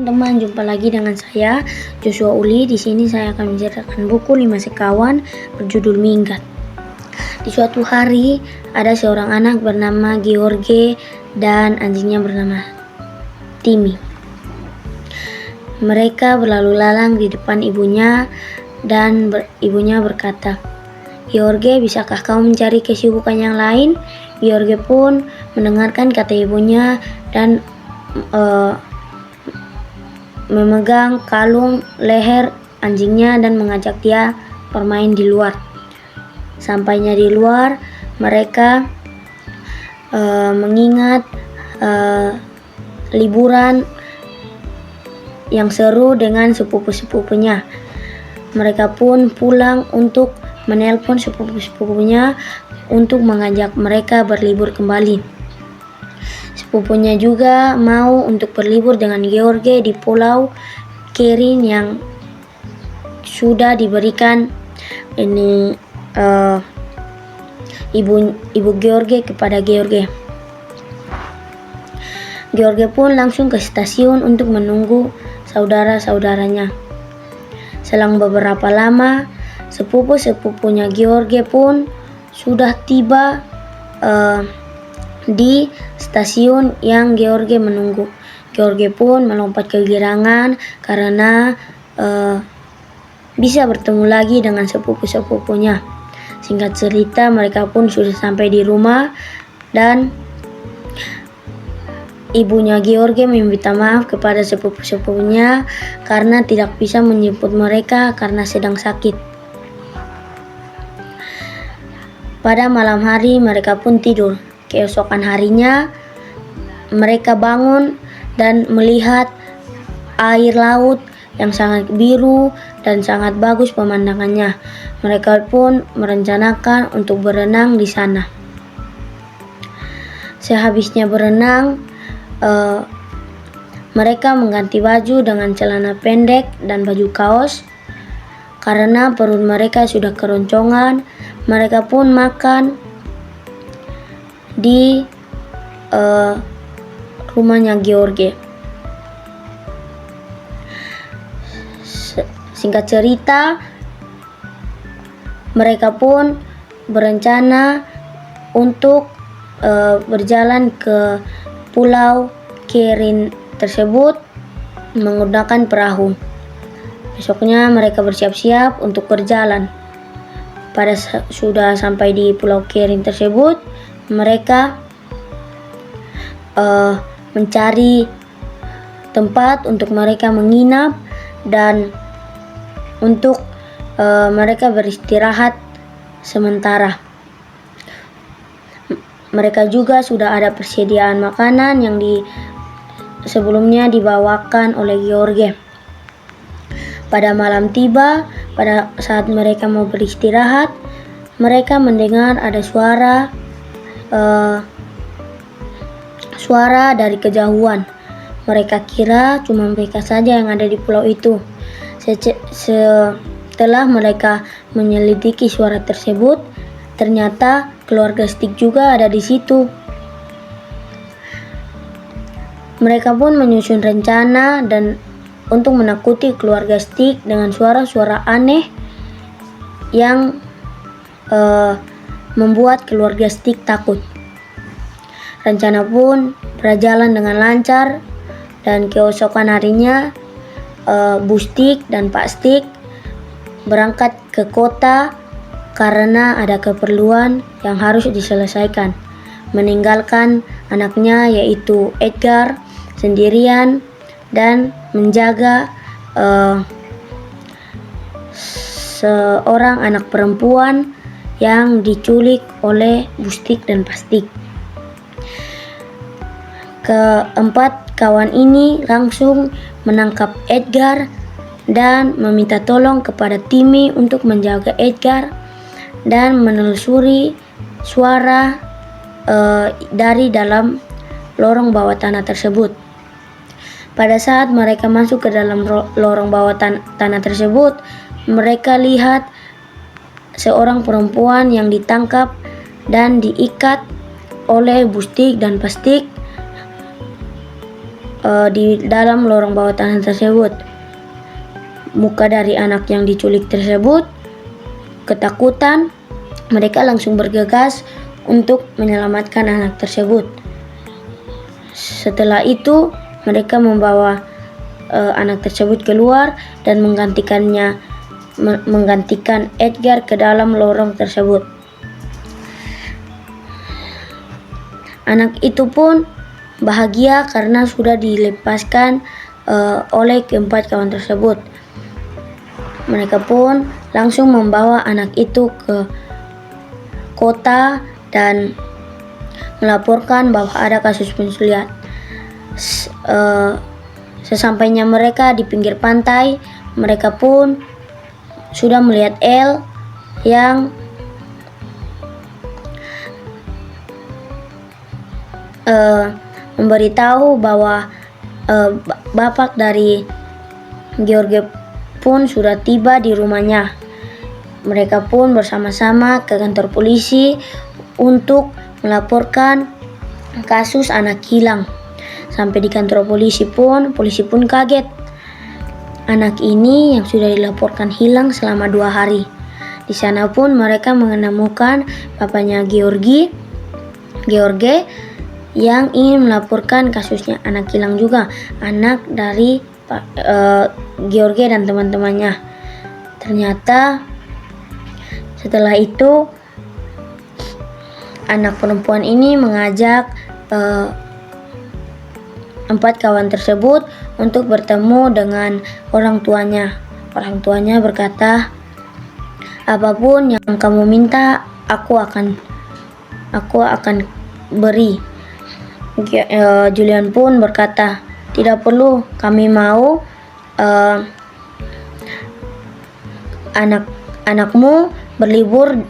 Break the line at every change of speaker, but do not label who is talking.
teman-teman, jumpa lagi dengan saya Joshua Uli. Di sini saya akan menceritakan buku 5 Sekawan berjudul Minggat. Di suatu hari ada seorang anak bernama George dan anjingnya bernama Timmy. Mereka berlalu lalang di depan ibunya dan ibunya berkata, "George, bisakah kau mencari kesibukan yang lain?" George pun mendengarkan kata ibunya dan memegang kalung leher anjingnya dan mengajak dia bermain di luar. Sampainya di luar, mereka mengingat liburan yang seru dengan sepupu-sepupunya. Mereka pun pulang untuk menelpon sepupu-sepupunya untuk mengajak mereka berlibur kembali. Sepupunya juga mau untuk berlibur dengan George di Pulau Kerin yang sudah diberikan ibu George kepada George. George pun langsung ke stasiun untuk menunggu saudara-saudaranya. Selang beberapa lama, sepupu-sepupunya George pun sudah tiba di stasiun yang George menunggu. George pun melompat kegirangan karena bisa bertemu lagi dengan sepupu-sepupunya. Singkat cerita, mereka pun sudah sampai di rumah dan ibunya George meminta maaf kepada sepupu-sepupunya karena tidak bisa menjemput mereka karena sedang sakit. Pada malam hari mereka pun tidur. Keesokan harinya mereka bangun dan melihat air laut yang sangat biru dan sangat bagus pemandangannya. Mereka pun merencanakan untuk berenang di sana. Sehabisnya berenang, mereka mengganti baju dengan celana pendek dan baju kaos. Karena perut mereka sudah keroncongan, mereka pun makan di rumahnya George. Singkat cerita, mereka pun berencana untuk berjalan ke Pulau Kerin tersebut menggunakan perahu. Besoknya mereka bersiap-siap untuk berjalan. Pada sudah sampai di Pulau Kerin tersebut, mereka mencari tempat untuk mereka menginap dan untuk mereka beristirahat sementara. Mereka juga sudah ada persediaan makanan yang sebelumnya dibawakan oleh George. Pada malam tiba, pada saat mereka mau beristirahat, mereka mendengar ada suara dari kejauhan. Mereka kira cuma mereka saja yang ada di pulau itu. Setelah mereka menyelidiki suara tersebut, ternyata keluarga Stick juga ada di situ. Mereka pun menyusun rencana dan untuk menakuti keluarga Stick dengan suara-suara aneh yang membuat keluarga Stick takut. Rencana pun berjalan dengan lancar dan keesokan harinya Bu Stick dan Pak Stick berangkat ke kota karena ada keperluan yang harus diselesaikan, meninggalkan anaknya yaitu Edgar sendirian dan menjaga seorang anak perempuan yang diculik oleh Bu Stick dan Pak Stick. Keempat kawan ini langsung menangkap Edgar dan meminta tolong kepada Timmy untuk menjaga Edgar dan menelusuri suara dari dalam lorong bawah tanah tersebut. Pada saat mereka masuk ke dalam lorong bawah tanah tersebut, mereka lihat seorang perempuan yang ditangkap dan diikat oleh Bu Stick dan Pak Stick di dalam lorong bawah tanah tersebut. Muka dari anak yang diculik tersebut ketakutan, mereka langsung bergegas untuk menyelamatkan anak tersebut. Setelah itu mereka membawa anak tersebut keluar dan menggantikan Edgar ke dalam lorong tersebut. Anak itu pun bahagia karena sudah dilepaskan oleh keempat kawan tersebut. Mereka pun langsung membawa anak itu ke kota dan melaporkan bahwa ada kasus penculikan. Sesampainya mereka di pinggir pantai, mereka pun sudah melihat El yang memberitahu bahwa bapak dari George pun sudah tiba di rumahnya. Mereka pun bersama-sama ke kantor polisi untuk melaporkan kasus anak hilang. Sampai di kantor polisi pun kaget. Anak ini yang sudah dilaporkan hilang selama 2 hari. Di sana pun mereka menemukan bapaknya George yang ingin melaporkan kasusnya anak hilang juga, anak dari George dan teman-temannya. Ternyata setelah itu anak perempuan ini mengajak 4 kawan tersebut untuk bertemu dengan orang tuanya. Orang tuanya berkata, apapun yang kamu minta, aku akan beri. Julian pun berkata, tidak perlu, kami mau anakmu berlibur